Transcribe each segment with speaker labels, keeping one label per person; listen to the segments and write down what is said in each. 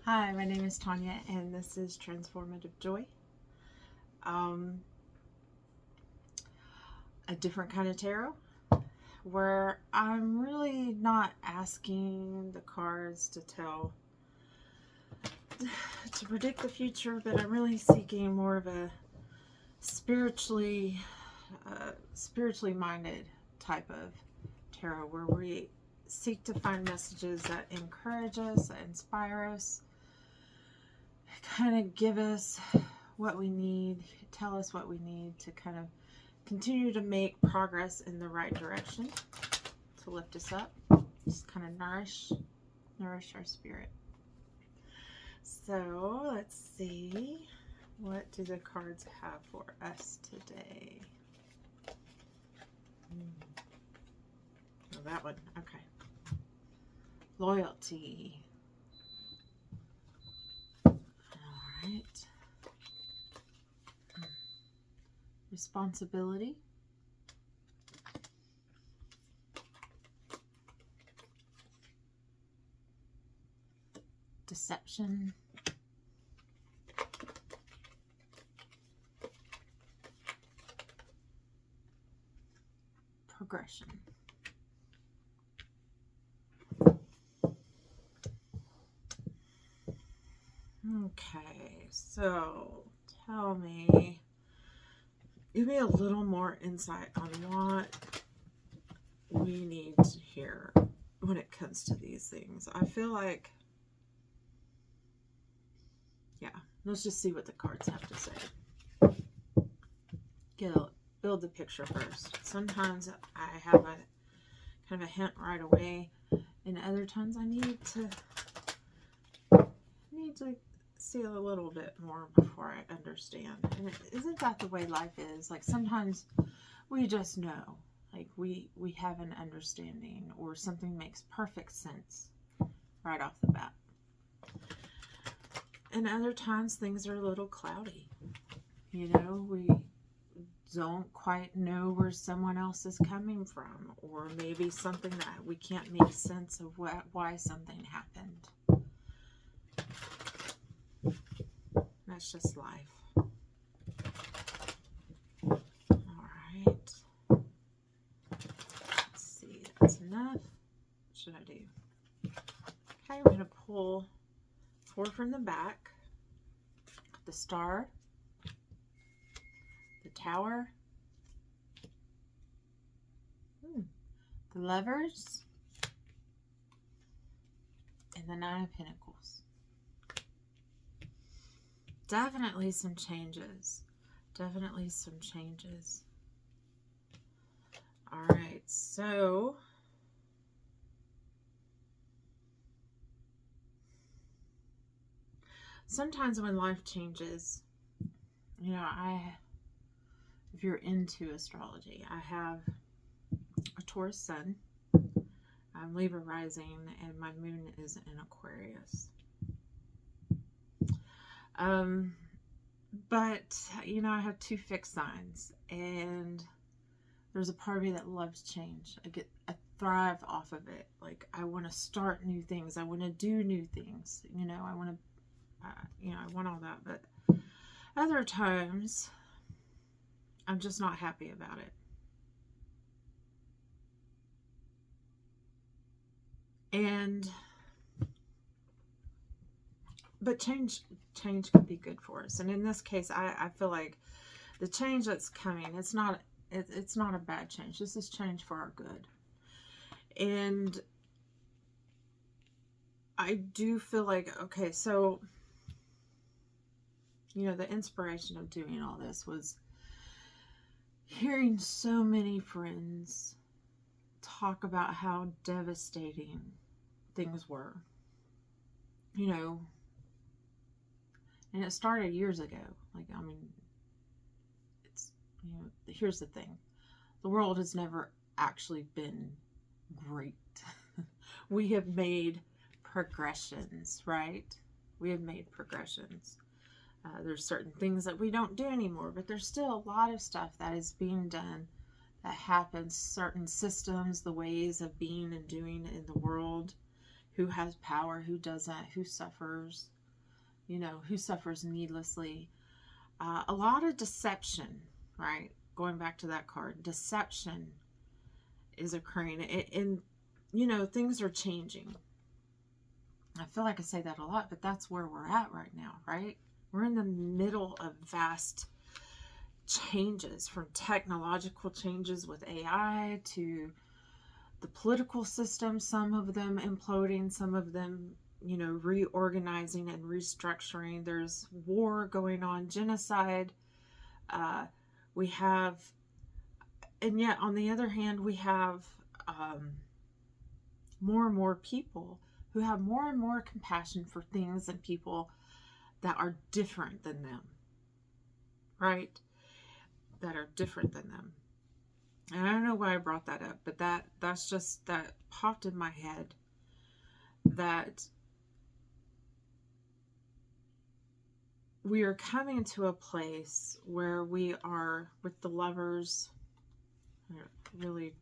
Speaker 1: Hi, my name is Tanya, and this is Transformative Joy. Um, a different kind of tarot where I'm really not asking the cards to predict the future, but I'm really seeking more of a spiritually minded type of tarot where we seek to find messages that encourage us, that inspire us, kind of give us what we need, tell us what we need to kind of continue to make progress in the right direction, to lift us up, just kind of nourish our spirit. So let's see, what do the cards have for us today? Oh, that one. Okay. Loyalty. All right. Responsibility. Deception. Progression. Okay, so tell me, give me a little more insight on what we need to hear when it comes to these things. I feel like, yeah, let's just see what the cards have to say. Build the picture first. Sometimes I have a kind of a hint right away, and other times I need to see a little bit more before I understand. And isn't that the way life is? Like sometimes we just know, like we have an understanding, or something makes perfect sense right off the bat. And other times things are a little cloudy. You know, we don't quite know where someone else is coming from, or maybe something that we can't make sense of why something happened. That's just life. All right. Let's see. That's enough. What should I do? Okay, I'm going to pull 4 from the back. The Star, the Tower, the Lovers, and the 9 of Pentacles. Definitely some changes. Definitely some changes. All right, so sometimes when life changes, you know, if you're into astrology, I have a Taurus sun, I'm Libra rising, and my moon is in Aquarius. But, you know, I have 2 fixed signs, and there's a part of me that loves change. I thrive off of it. Like, I want to start new things. I want to do new things. You know, I want to, I want all that. But other times, I'm just not happy about it. But change can be good for us. And in this case, I feel like the change that's coming, it's not a bad change. This is change for our good. And I do feel like, okay, so, you know, the inspiration of doing all this was hearing so many friends talk about how devastating things were. You know, and it started years ago. Like, I mean, it's, you know, here's the thing. The world has never actually been great. We have made progressions, right? We have made progressions. There's certain things that we don't do anymore, but there's still a lot of stuff that is being done, that happens, certain systems, the ways of being and doing in the world who has power, who doesn't, who suffers, who suffers needlessly. A lot of deception, right? Going back to that card, deception is occurring, and things are changing. I feel like I say that a lot, but that's where we're at right now, right? We're in the middle of vast changes, from technological changes with AI to the political system, some of them imploding, some of them, reorganizing and restructuring. There's war going on, genocide. We have, and yet on the other hand, we have more and more people who have more and more compassion for things and people that are different than them, right? That are different than them. And I don't know why I brought that up, but that popped in my head, that we are coming to a place where we are with the Lovers, really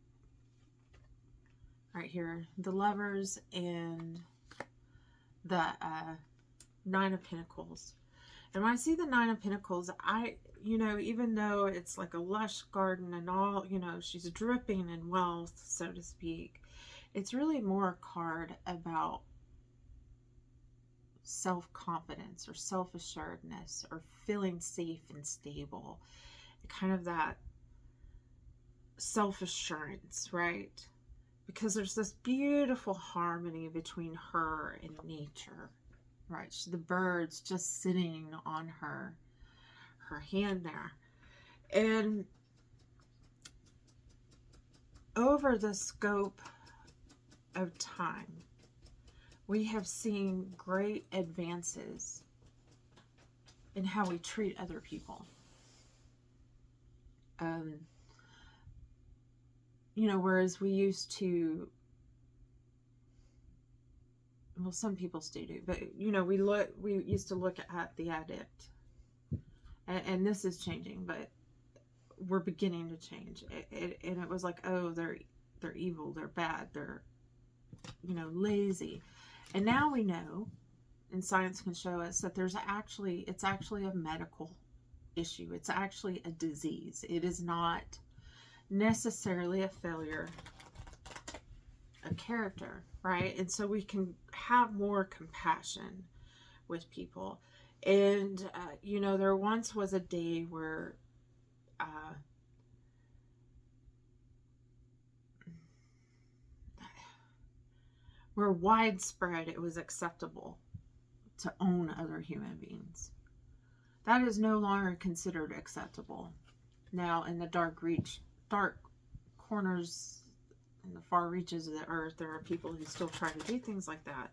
Speaker 1: right here, the Lovers and the Nine of Pentacles. And when I see the Nine of Pentacles, even though it's like a lush garden and all, she's dripping in wealth, so to speak, it's really more a card about self-confidence or self-assuredness or feeling safe and stable. Kind of that self-assurance, right? Because there's this beautiful harmony between her and nature, right? The birds just sitting on her hand there. And over the scope of time, we have seen great advances in how we treat other people. Whereas we used to, well, some people still do, but we used to look at the adept, and this is changing, but we're beginning to change. And it was like, oh, they're evil, they're bad, they're lazy. And now we know, and science can show us, that it's actually a medical issue. It's actually a disease. It is not necessarily a failure of character, right? And so we can have more compassion with people. And there once was a day where widespread it was acceptable to own other human beings. That is no longer considered acceptable. Now, in the dark corners, in the far reaches of the earth, there are people who still try to do things like that.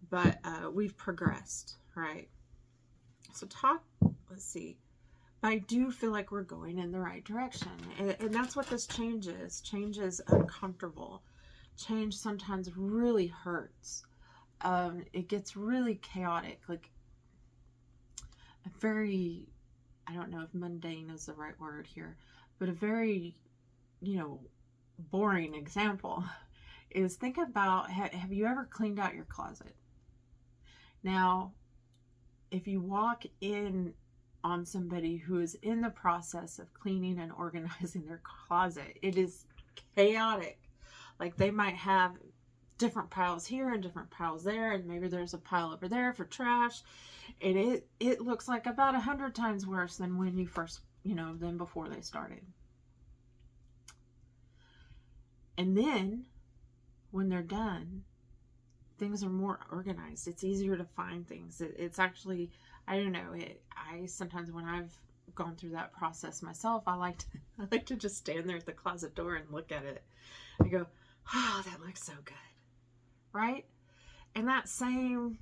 Speaker 1: But we've progressed, right? So let's see. But I do feel like we're going in the right direction. And that's what this change is. Change is uncomfortable. Change sometimes really hurts. It gets really chaotic. Like a very, I don't know if mundane is the right word here, but a very, boring example is, think about, have you ever cleaned out your closet? Now, if you walk in on somebody who is in the process of cleaning and organizing their closet, it is chaotic. Like, they might have different piles here and different piles there, and maybe there's a pile over there for trash, and it looks like about 100 times worse than when you first, than before they started. And then when they're done, things are more organized. It's easier to find things. It's actually, I don't know, I sometimes, when I've gone through that process myself, I like to just stand there at the closet door and look at it. I go, oh, that looks so good, right? And that same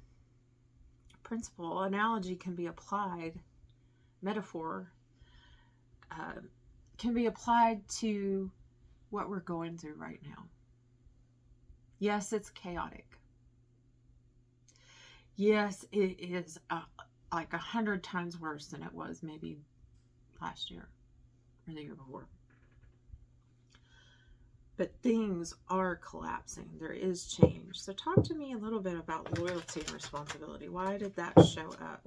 Speaker 1: principle, analogy can be applied, metaphor, can be applied to what we're going through right now. Yes, it's chaotic. Yes, it is like 100 times worse than it was maybe last year or the year before. but things are collapsing. There is change. So talk to me a little bit about loyalty and responsibility. Why did that show up?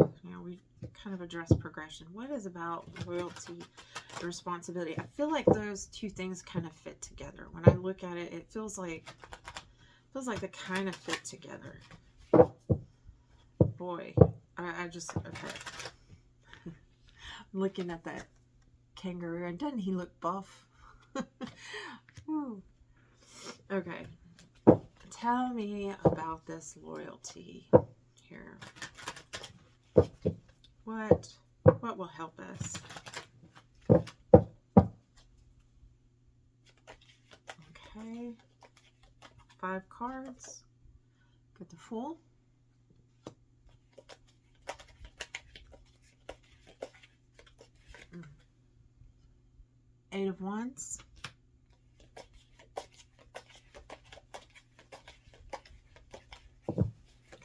Speaker 1: We kind of addressed progression. What is about loyalty and responsibility? I feel like those two things kind of fit together. When I look at it, it feels like they kind of fit together. Boy, I just, okay. I'm looking at that kangaroo, and doesn't he look buff? Okay, tell me about this loyalty here. What will help us? Okay, 5 cards. Get the Fool. 8 of Wands.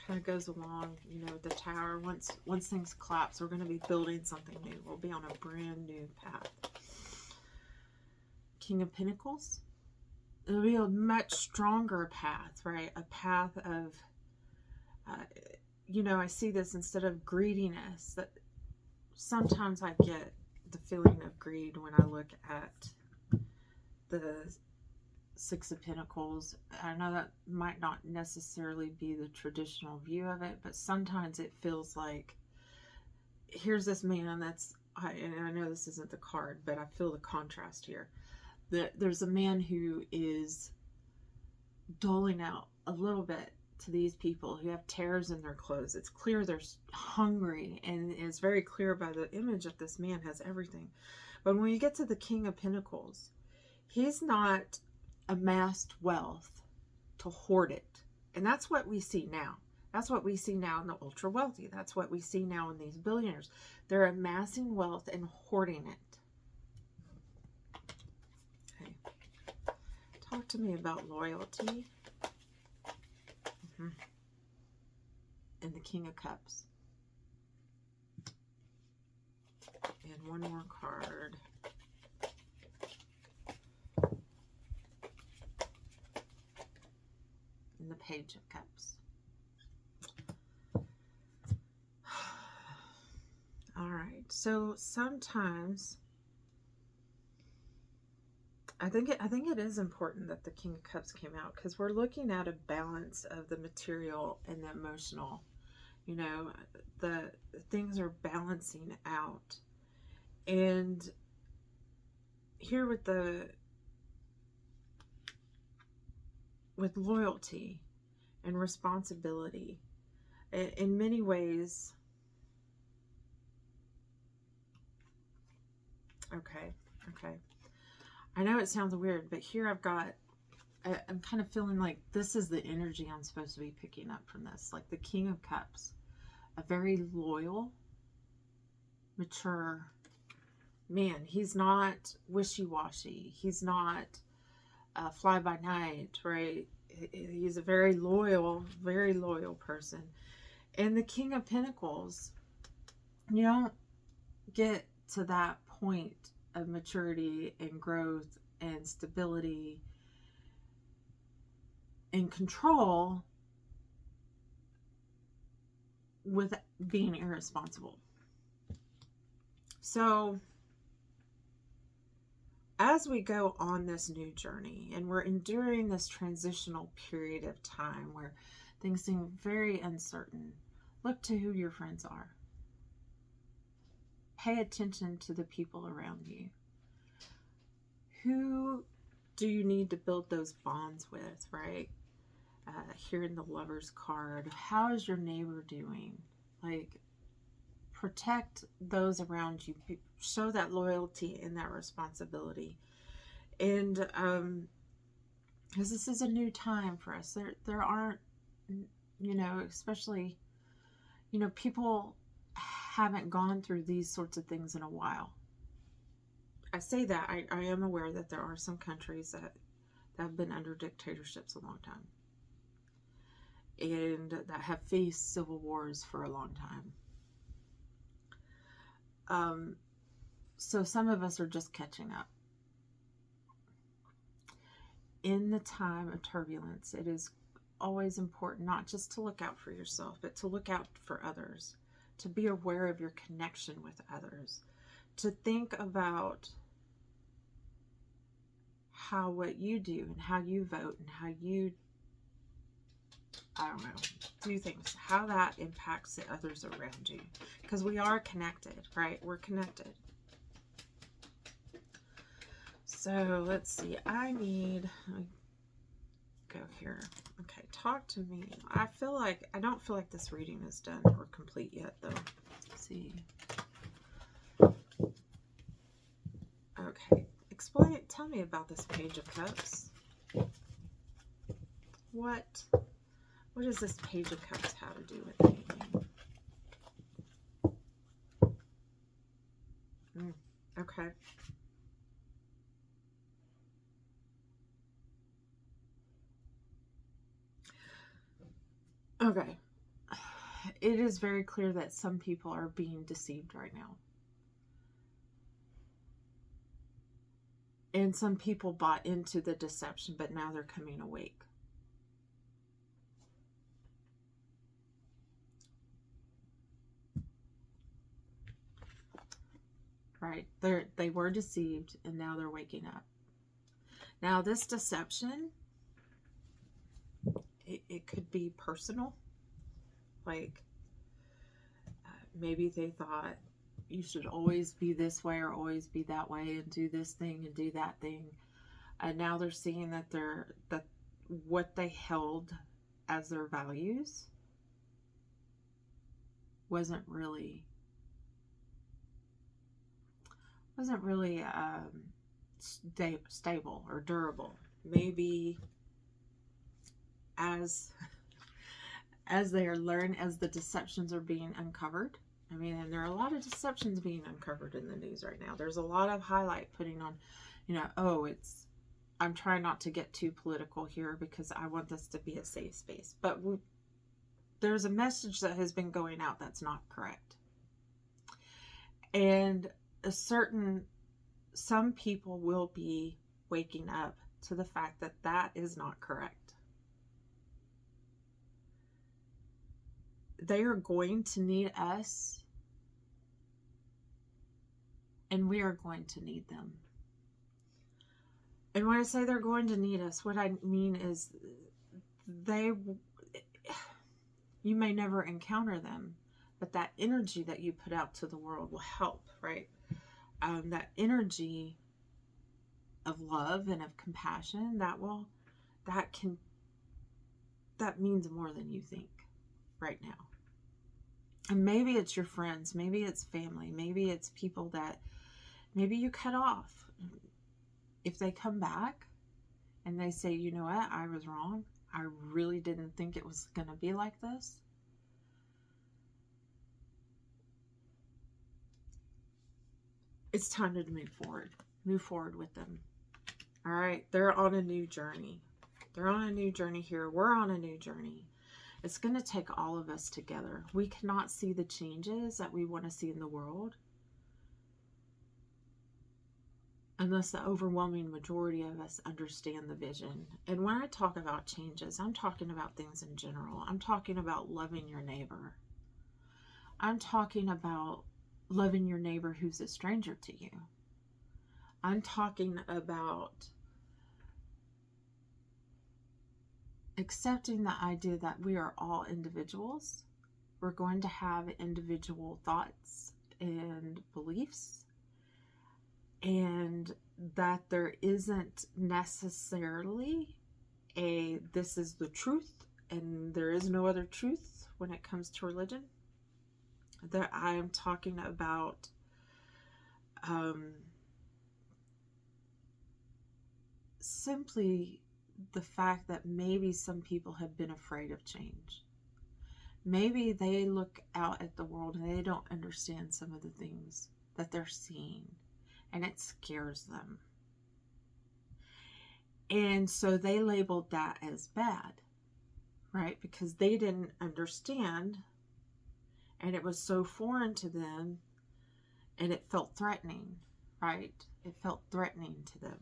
Speaker 1: Kind of goes along, the Tower. Once things collapse, we're going to be building something new. We'll be on a brand new path. King of Pentacles. It'll be a much stronger path, right? A path of, I see this instead of greediness. That sometimes I get the feeling of greed when I look at the 6 of Pentacles. I know that might not necessarily be the traditional view of it, but sometimes it feels like here's this man and I know this isn't the card, but I feel the contrast here. There's a man who is doling out a little bit to these people who have tears in their clothes. It's clear they're hungry, and it's very clear by the image that this man has everything. But when you get to the King of Pentacles, he's not amassed wealth to hoard it. And that's what we see now. That's what we see now in the ultra wealthy. That's what we see now in these billionaires. They're amassing wealth and hoarding it. Okay. Talk to me about loyalty. And the King of Cups. And one more card. And the Page of Cups. All right. So sometimes I think it is important that the King of Cups came out, because we're looking at a balance of the material and the emotional. The things are balancing out. And here with loyalty and responsibility, in many ways, okay. I know it sounds weird, but here I'm kind of feeling like this is the energy I'm supposed to be picking up from this. Like the King of Cups, a very loyal, mature man. He's not wishy-washy. He's not fly by night, right? He's a very loyal person. And the King of Pentacles, you don't get to that point of maturity and growth and stability and control with being irresponsible. So as we go on this new journey and we're enduring this transitional period of time where things seem very uncertain, look to who your friends are. Pay attention to the people around you. Who do you need to build those bonds with, right? Here in the Lover's card, how is your neighbor doing? Like, protect those around you. Show that loyalty and that responsibility. And because this is a new time for us. There aren't, especially, people haven't gone through these sorts of things in a while. I say that I am aware that there are some countries that have been under dictatorships a long time, and that have faced civil wars for a long time. So some of us are just catching up. in the time of turbulence, it is always important not just to look out for yourself, but to look out for others, to be aware of your connection with others, to think about how what you do and how you vote and how you, I don't know, do things, how that impacts the others around you. Because we are connected, right? We're connected. So let's see. Let me go here. Okay, talk to me. I don't feel like this reading is done or complete yet, though. Let's see. Okay, tell me about this Page of Cups. What does this Page of Cups have to do with anything? Okay. Okay. It is very clear that some people are being deceived right now. And some people bought into the deception, but now they're coming awake. Right? They were deceived, and now they're waking up. Now, this deception, it could be personal. Like, maybe they thought you should always be this way or always be that way and do this thing and do that thing. And now they're seeing that what they held as their values wasn't really stable or durable. Maybe as they are learned, as the deceptions are being uncovered. I mean, and there are a lot of deceptions being uncovered in the news right now. There's a lot of highlight putting on, I'm trying not to get too political here because I want this to be a safe space. But there's a message that has been going out that's not correct. And some people will be waking up to the fact that that is not correct. They are going to need us, and we are going to need them. And when I say they're going to need us, what I mean is you may never encounter them, but that energy that you put out to the world will help, right? That energy of love and of compassion, that means more than you think right now. And maybe it's your friends, maybe it's family, maybe it's people that maybe you cut off. If they come back and they say, you know what, I was wrong. I really didn't think it was going to be like this. It's time to move forward with them. All right. They're on a new journey. They're on a new journey here. We're on a new journey. It's going to take all of us together. We cannot see the changes that we want to see in the world unless the overwhelming majority of us understand the vision. And when I talk about changes, I'm talking about things in general. I'm talking about loving your neighbor. I'm talking about loving your neighbor who's a stranger to you. I'm talking about accepting the idea that we are all individuals. We're going to have individual thoughts and beliefs, and that there isn't necessarily this is the truth and there is no other truth when it comes to religion. That I am talking about simply the fact that maybe some people have been afraid of change. Maybe they look out at the world and they don't understand some of the things that they're seeing, and it scares them. And so they labeled that as bad, right? Because they didn't understand, and it was so foreign to them, and it felt threatening, right? It felt threatening to them.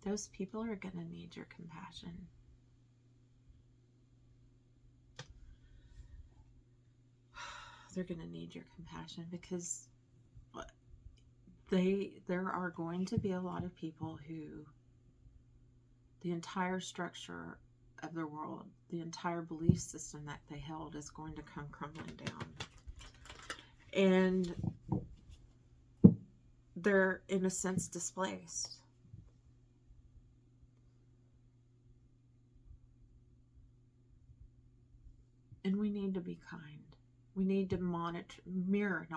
Speaker 1: those people are going to need your compassion. They're going to need your compassion because there are going to be a lot of people who the entire structure of their world, the entire belief system that they held is going to come crumbling down. And they're, in a sense, displaced. And we need to be kind. We need to mirror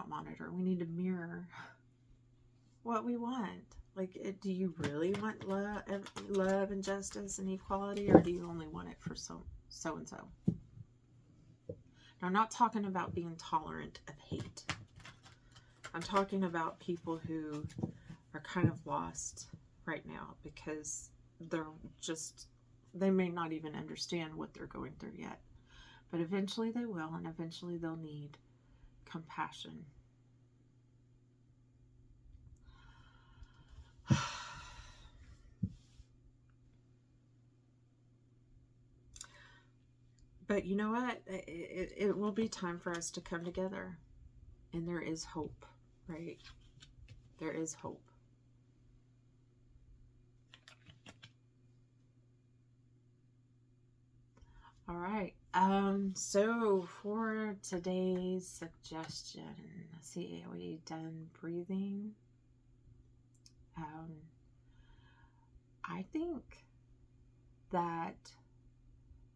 Speaker 1: what we want. Like, do you really want love and justice and equality, or do you only want it for so and so? Now, I'm not talking about being tolerant of hate. I'm talking about people who are kind of lost right now because they may not even understand what they're going through yet. But eventually they will, and eventually they'll need compassion. But you know what? It will be time for us to come together. And there is hope, right? There is hope. All right. So for today's suggestion, let's see, are we done breathing? I think that,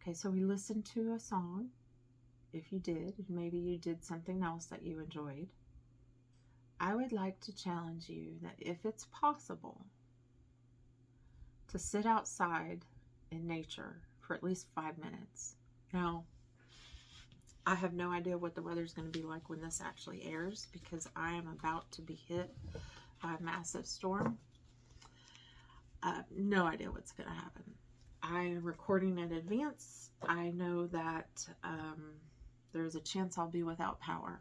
Speaker 1: okay, so we listened to a song. If you did, maybe you did something else that you enjoyed. I would like to challenge you that if it's possible to sit outside in nature for at least 5 minutes. Now, I have no idea what the weather's going to be like when this actually airs because I am about to be hit by a massive storm. No idea what's going to happen. I am recording in advance. I know that there's a chance I'll be without power.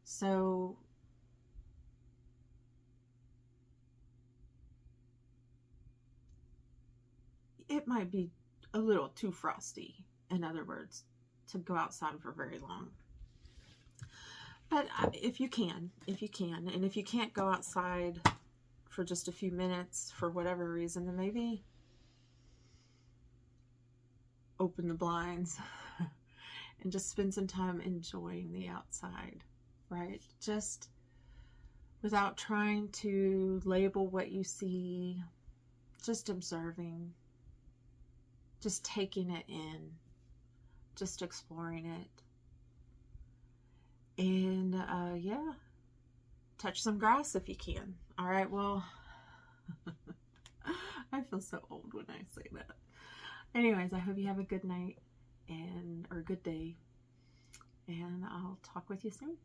Speaker 1: So it might be a little too frosty, in other words, to go outside for very long. But if you can, and if you can't go outside for just a few minutes for whatever reason, then maybe open the blinds and just spend some time enjoying the outside, right? Just without trying to label what you see, just observing, just taking it in, just exploring it. And yeah, touch some grass if you can. All right, well, I feel so old when I say that. Anyways, I hope you have a good night or good day, and I'll talk with you soon.